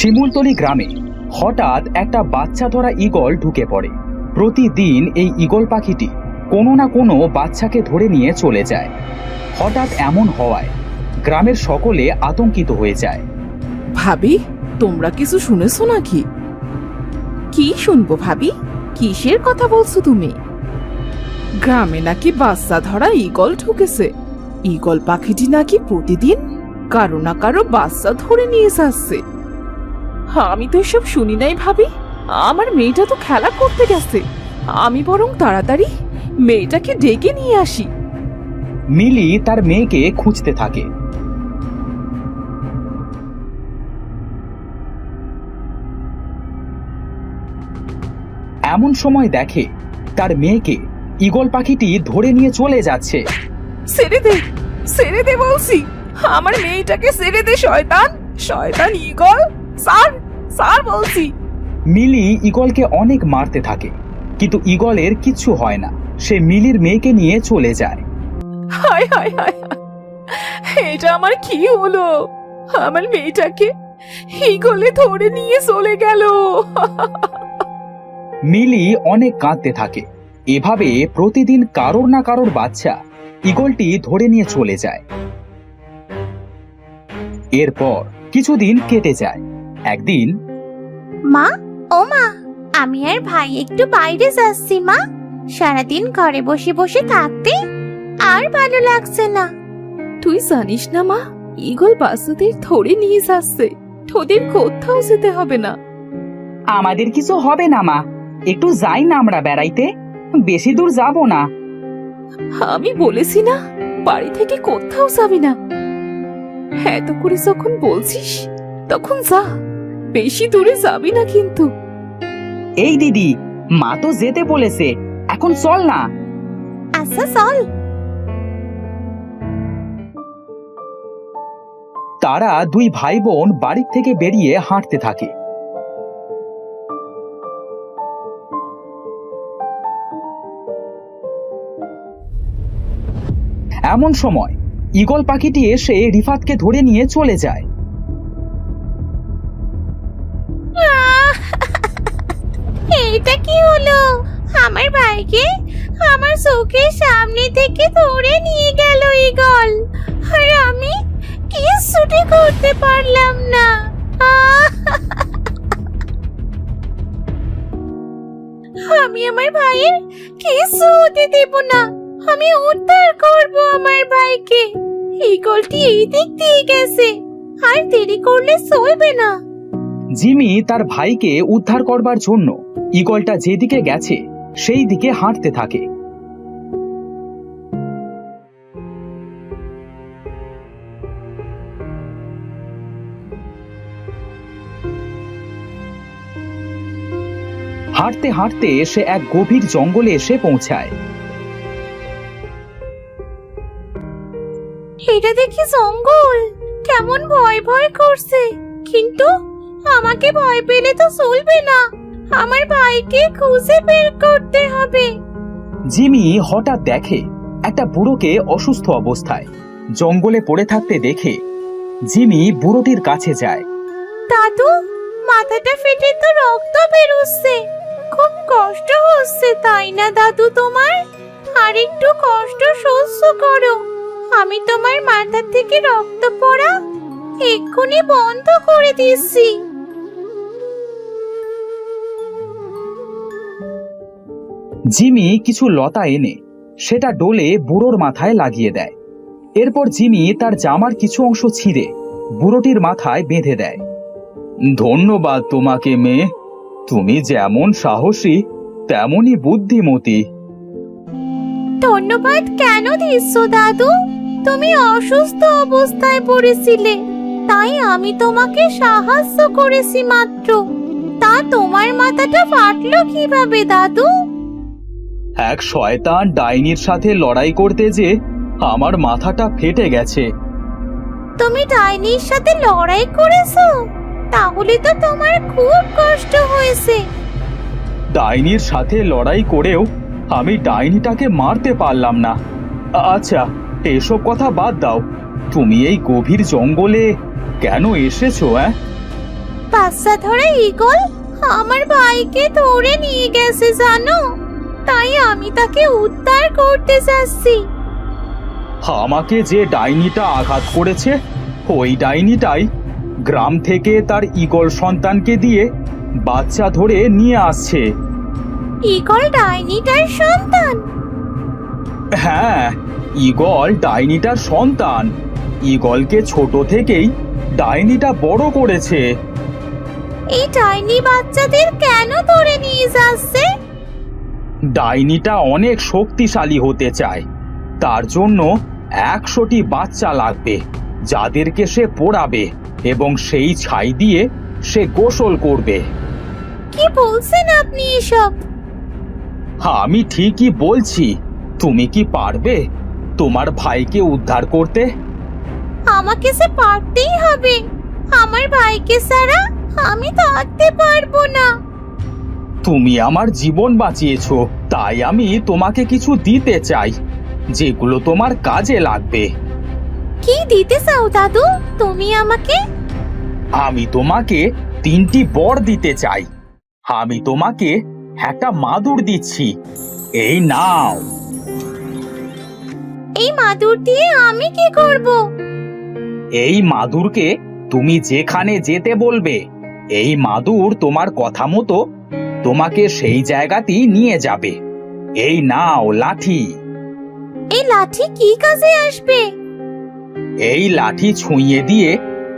শিমুলতলি গ্রামে হঠাৎ একটা বাচ্চা ধরা ঈগল ঢুকে পড়ে। প্রতিদিন এই ঈগল পাখিটি কোনো না কোনো বাচ্চাকে ধরে নিয়ে চলে যায়। হঠাৎ এমন হওয়ায় গ্রামের সকলে আতঙ্কিত হয়ে যায়। ভাবি, তোমরা কিছু শুনেছো নাকি? কি শুনবো ভাবি? কিসের কথা বলছো তুমি? গ্রামে নাকি বাচ্চা ধরা ঈগল ঢুকেছে। ঈগল পাখিটি নাকি প্রতিদিন কারো না কারো বাচ্চা ধরে নিয়ে যাচ্ছে। আমি তো এসব শুনি নাই ভাবি। আমার মেয়েটা তো খেলা করতে গেছে। আমি বরং তাড়াতাড়ি মেয়েটাকে ডেকে নিয়ে আসি। মিলি তার মেয়েকে খুঁজতে থাকে। এমন সময় দেখে তার মেয়েকে ঈগল পাখিটি ধরে নিয়ে চলে যাচ্ছে। ছেড়ে দে, ছেড়ে দে বলছি। আমার মেয়েটাকে ছেড়ে দে শয়তান, শয়তান ঈগল। স্যার, স্যার বলছি। মিলি ঈগলকে অনেক মারতে থাকে, কিন্তু ঈগলের কিচ্ছু হয় না। সে মিলির মেয়েকে নিয়ে চলে যায়। হায় হায় হায়, এটা আমার কি হলো? আমার মেয়েটাকে ঈগলে ধরে নিয়ে চলে গেল। মিলি অনেক কাঁদতে থাকে। এভাবে প্রতিদিন কারোর না কারোর বাচ্চা ঈগলটি ধরে নিয়ে চলে যায়। এরপর কিছুদিন কেটে যায়। একদিন, মা, ও মা, আমি আর ভাই একটু বাইরে যাচ্ছি মা। সারাদিন ঘরে বসে বসে থাকতে আর ভালো লাগছে না। তুই জানিস না মা, ঈগল বাচ্চাদের ধরে নিয়ে যাচ্ছে। তোদের কোথাও যেতে হবে না। আমাদের কিছু হবে না মা, একটু যাই না আমরা বেড়াইতে, বেশি দূর যাব না। আমি বলেছি না, বাড়ি থেকে কোথাও যাবি না। এত করে যখন বলছিস তখন যা, বেশি দূরে যাবি না কিন্তু। এই দিদি, মা তো যেতে বলেছে, এখন চল না। আচ্ছা চল। তারা দুই ভাই বোন বাড়ি থেকে বেরিয়ে হাঁটতে থাকে। এমন সময় ঈগল পাখিটি এসে রিফাতকে ধরে নিয়ে চলে যায়। এটা কি হলো? আমার ভাইকে আমার চোখের সামনে থেকে ধরে নিয়ে গেল ঈগল, আর আমি কিছুটি করতে পারলাম না। আমি আমার ভাইয়ের কিছু হতে দেব না। আমি উদ্ধার করব আমার ভাইকে। ঈগলটি এই দিক দিয়ে গেছে, আর দেরি করলে চলবে না। জিমি তার ভাইকে উদ্ধার করবার জন্য ঈগলটা যেদিকে গেছে সেই দিকে হাঁটতে থাকে। হাঁটতে হাঁটতে সে এক গভীর জঙ্গলে এসে পৌঁছায়। এটা দেখি জঙ্গল, কেমন ভয় ভয় করছে। কিন্তু আমাকে ভয় পেলে তো চলবে না, আমার ভাইকে খুঁজে বের করতে হবে। জিমি হঠাৎ দেখে একটা বুড়োকে অসুস্থ অবস্থায় জঙ্গলে পড়ে থাকতে দেখে জিমি বুড়োটির কাছে যায়। দাদু, মাথাটা ফেটে তো রক্ত বেরোচ্ছে, খুব কষ্ট হচ্ছে তাই না দাদু তোমার? আর একটু কষ্ট সহ্য করো, আমি তোমার মাথা থেকে রক্ত পড়া এক্ষুনি বন্ধ করে দিচ্ছি। জিমি কিছু লতা এনে সেটা ডোলে বুড়োর মাথায় লাগিয়ে দেয়। এরপর জিমি তার জামার কিছু অংশ ছিঁড়ে বুড়োটির মাথায় বেঁধে দেয়। ধন্যবাদ তোমাকে মেয়ে, তুমি যেমন সাহসী তেমনই বুদ্ধিমতী। ধন্যবাদ কেন দিচ্ছ দাদু? তুমি অসুস্থ অবস্থায় পড়েছিলে, তাই আমি তোমাকে সাহায্য করেছি মাত্র। তা তোমার মাথাটা ফাটলো কিভাবে দাদু? এক শয়তান ডাইনির সাথে লড়াই করতে যে আমার মাথাটা ফেটে গেছে। তুমি ডাইনির সাথে লড়াই করেছো? তাহলে তো তোমার খুব কষ্ট হয়েছে। ডাইনির সাথে লড়াই করেও আমি ডাইনিটাকে মারতে পারলাম না। আচ্ছা, এসব কথা বাদ দাও, তুমি এই গভীর জঙ্গলে কেন এসেছো? বাচ্চা ধরা ঈগল আমার ভাইকে ধরে নিয়ে গেছে জানো, তাই আমি তাকে উদ্ধার করতে চাচ্ছি। আমাকে যে ডাইনিটা আঘাত করেছে ওই ডাইনিটাই গ্রাম থেকে তার ঈগল সন্তানকে দিয়ে বাচ্চা ধরে নিয়ে আসছে। ঈগল ডাইনিটার সন্তান? হ্যাঁ, ঈগল ডাইনিটার সন্তান। ঈগলকে ছোট থেকেই ডাইনিটা বড় করেছে। এই ডাইনি বাচ্চাদের কেন ধরে নিয়ে যাচ্ছে? ডাইনিটা অনেক শক্তিশালী হতে চায়, তার জন্য 100টি বাচ্চা লাগবে যাদেরকে সে পোড়াবে এবং সেই ছাই দিয়ে সে গোসল করবে। কি বলছেন আপনি এসব? আমি ঠিকই বলছি। তুমি কি পারবে তোমার ভাইকে উদ্ধার করতে? আমাকে সে পারতেই হবে, আমার ভাইকে ছাড়া আমি থাকতে পারবো না। তুমি আমার জীবন বাঁচিয়েছো, তাই আমি তোমাকে কিছু দিতে চাই যেগুলো তোমার কাজে লাগবে। কি দিতে চাও দাদু তুমি আমাকে? আমি তোমাকে 3টি বর দিতে চাই। আমি তোমাকে একটা মাদুর দিচ্ছি, এই নাও। এই মাদুর দিয়ে আমি কি করব? এই মাদুরকে তুমি যেখানে যেতে বলবে, এই মাদুর তোমার কথা মতো তোমাকে সেই জায়গাতেই নিয়ে যাবে। এই নাও লাঠি। এই লাঠি কি কাজে আসবে? এই লাঠি ছুঁয়ে দিয়ে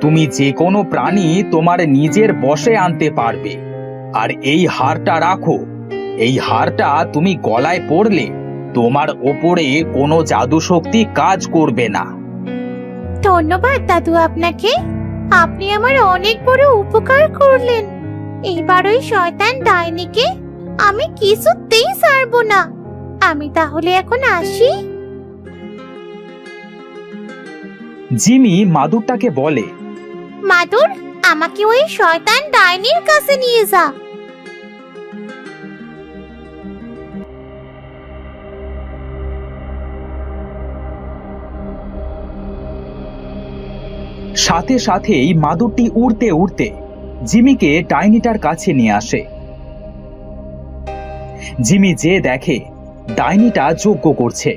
তুমি যে কোনো প্রাণী তোমার নিজের বশে আনতে পারবে। আর এই হারটা রাখো, এই হারটা তুমি গলায় পরলে তোমার ওপরে কোনো জাদু শক্তি কাজ করবে না। ধন্যবাদ দাদু আপনাকে, আপনি আমার অনেক বড় উপকার করলেন। এইবার ওই শয়তান ডাইনিকে আমি কিছুতেই ছাড়বো না। আমি তাহলে এখন আসি। জিমি মাদুরটাকে বলে, মাদুর, আমাকে ওই শয়তান ডাইনির কাছে নিয়ে যা। সাথে সাথেই মাদুরটি উড়তে উড়তে জিমিকে ডাইনিটার কাছে নিয়ে আসে। জিমি যে দেখে ডাইনিটা যজ্ঞ করছে।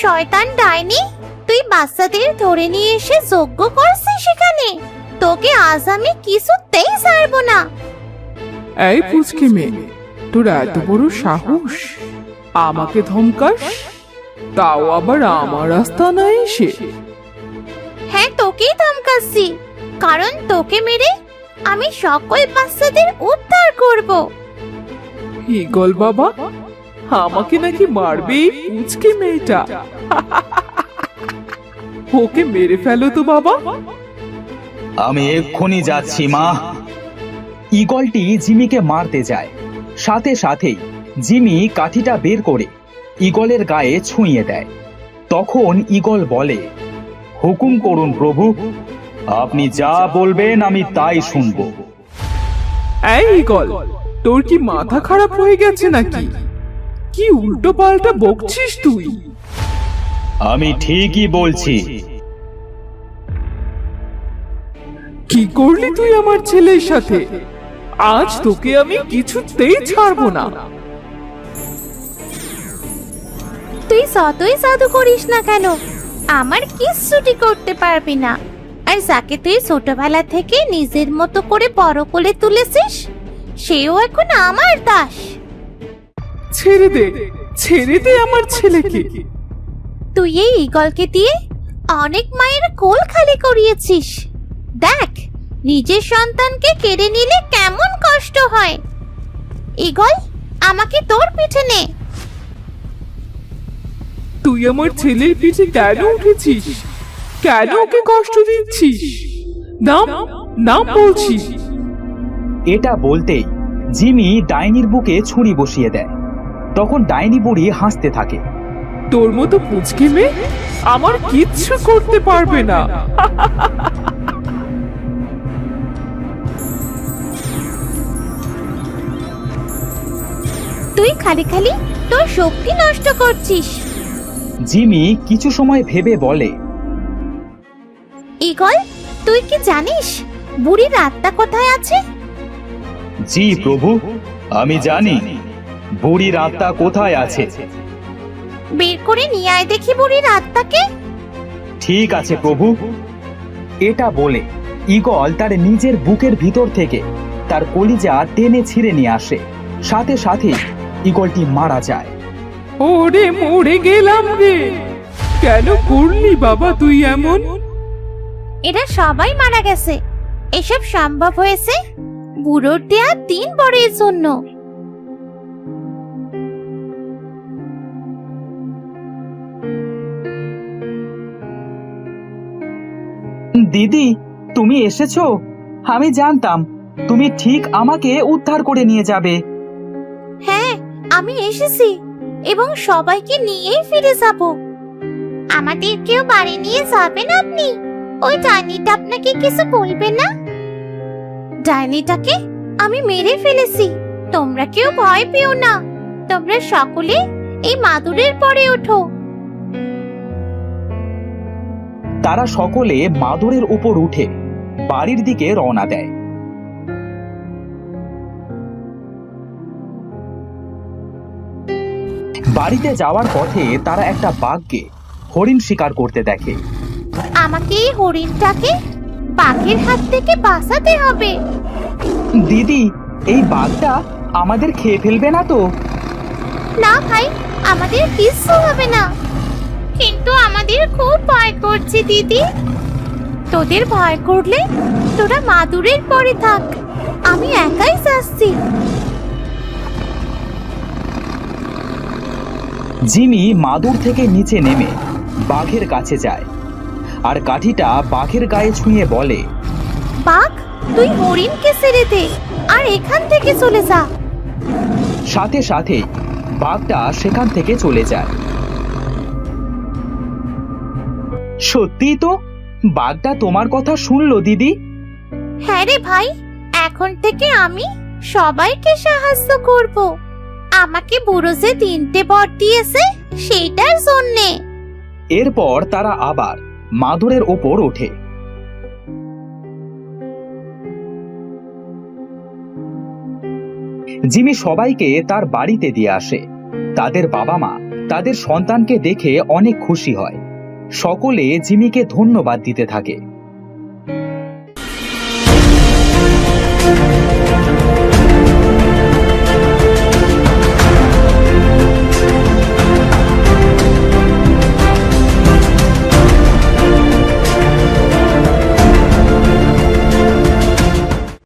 শয়তান ডাইনি, তুই বাচ্চাদের ধরে নিয়ে এসে যজ্ঞ করছিস সেখানে? তোকে আজ আমি কিছুতেই ছাড়বো না। এই পুচকে মেয়ে, তোর এত বড় সাহস আমাকে ধমকাস, তাও আবার আমার আস্তানায় এসে? হ্যাঁ, তোকেই ধমকাচ্ছি, কারণ তোকে মেরে আমি সকল বাচ্চাদের উদ্ধার করব। ঈগল বাবা, আমাকে নাকি মারবে এই পুচকে মেয়েটা? ওকে মেরে ফেলো তো বাবা। আমি এক্ষুনি যাচ্ছি মা। ঈগলটি জিমিকে মারতে যায়। সাথে সাথেই জিমি কাঠিটা বের করে ঈগলের গায়ে ছুঁয়ে দেয়। তখন ঈগল বলে, হুকুম করুন প্রভু, আপনি যা বলবেন আমি তাই শুনবো। এই ঈগল, তোর কি মাথা খারাপ হয়ে গেছে নাকি? কি উল্টো পাল্টা বকছিস তুই? আমি ঠিকই বলছি। কি করলি তুই আমার ছেলের সাথে? আজ তোকে আমি কিছুতেই ছাড়বো না। তুই যতই জাদু করিস না কেন, আমার কিচ্ছুটি করতে পারবি না। আর যাকে তুই ছোটবেলা থেকে নিজের মতো করে বড় করে তুলেছিস, সেও এখন আমার দাস। ছেড়ে দে, ছেড়ে দে আমার ছেলেকে। তুই এই ঈগলকে দিয়ে অনেক মায়ের কোল খালি করিয়েছিস। দেখ, নিজের সন্তানকে কেড়ে নিলে কেমন কষ্ট হয়। ঈগল, আমাকে তোর পিঠে নে। তুই আমার ছেলের পিঠে কেন উঠেছিস? কেন ওকে কষ্ট দিচ্ছিস? নাম নাম বলছি। এটা বলতেই জিমি ডাইনির বুকে ছুরি বসিয়ে দেয়। তখন ডাইনি বুড়ি হাসতে থাকে। তোর মতো পুচকে মেয়ে আমার কিচ্ছু করতে পারবে না। তুই খালি খালি তোর শক্তি নষ্ট করছিস। জিমি কিছু সময় ভেবে বলে, ঈগল, তুই কি জানিস বুড়ির আত্মা কোথায় আছে? জি প্রভু, আমি জানি বুড়ির আত্মা কোথায় আছে। বের করে নিয়ে আয় দেখি বুড়ির আত্মাকে। ঠিক আছে প্রভু। এটা বলে ঈগল তার নিজের বুকের ভিতর থেকে তার কলিজা টেনে ছিঁড়ে নিয়ে আসে। সাথে সাথে ঈগলটি মারা যায়। ওরে মরে গেলাম রে, কেন করলি বাবা তুই এমন? এরা সবাই মারা গেছে। এসব সম্ভব হয়েছে বুড়োর দেয়া 3 বরের জন্য। দিদি, তুমি এসেছো? আমি জানতাম তুমি ঠিক আমাকে উদ্ধার করে নিয়ে যাবে। হ্যাঁ, আমি এসেছি এবং সবাইকে নিয়েই ফিরে যাব। আমাদেরকেও বাড়ি নিয়ে যাবেন আপনি? ওই ডাইনিটা আপনাকে কিছু বলবে না? ডাইনিটাকে আমি মেরে ফেলেছি। তোমরা কেউ ভয় পেও না। তোমরা সকলে এই মাদুরের পরে ওঠো। তারা সকলে মাদুরের উপর উঠে বাড়ির দিকে রওনা দেয়। বাড়িতে যাওয়ার পথে তারা একটা বাঘকে হরিণ শিকার করতে দেখে। আমাকে এই হরিণটাকে বাঘের হাত থেকে বাঁচাতে হবে। দিদি, এই বাঘটা আমাদের খেয়ে ফেলবে না তো? না ভাই, আমাদের কিচ্ছু হবে না। কিন্তু আমাদের খুব ভয় করছে দিদি। তোদের ভয় করলে তোরা মাদুরের পরে থাক, আমি একাই যাচ্ছি। জিমি মাদুর থেকে নিচে নেমে বাঘের কাছে যায় আর কাঠিটা বাঘের গায়ে ছুঁয়ে বলে, বাঘ, তুই হরিণকে ছেড়ে দে আর এখান থেকে চলে যা। সাথে সাথে বাঘটা সেখান থেকে চলে যায়। সত্যি তো, বাঘটা তোমার কথা শুনলো দিদি। হ্যাঁ রে ভাই, এখন থেকে আমি সবাইকে সাহায্য করব। আমাকে বুড়ো যে 3টে বর দিয়েছে সেইটার জন্যে। এরপর তারা আবার মাদুরের ওপর ওঠে। জিমি সবাইকে তার বাড়িতে দিয়ে আসে। তাদের বাবা মা তাদের সন্তানকে দেখে অনেক খুশি হয়। সকলে জিমিকে ধন্যবাদ দিতে থাকে।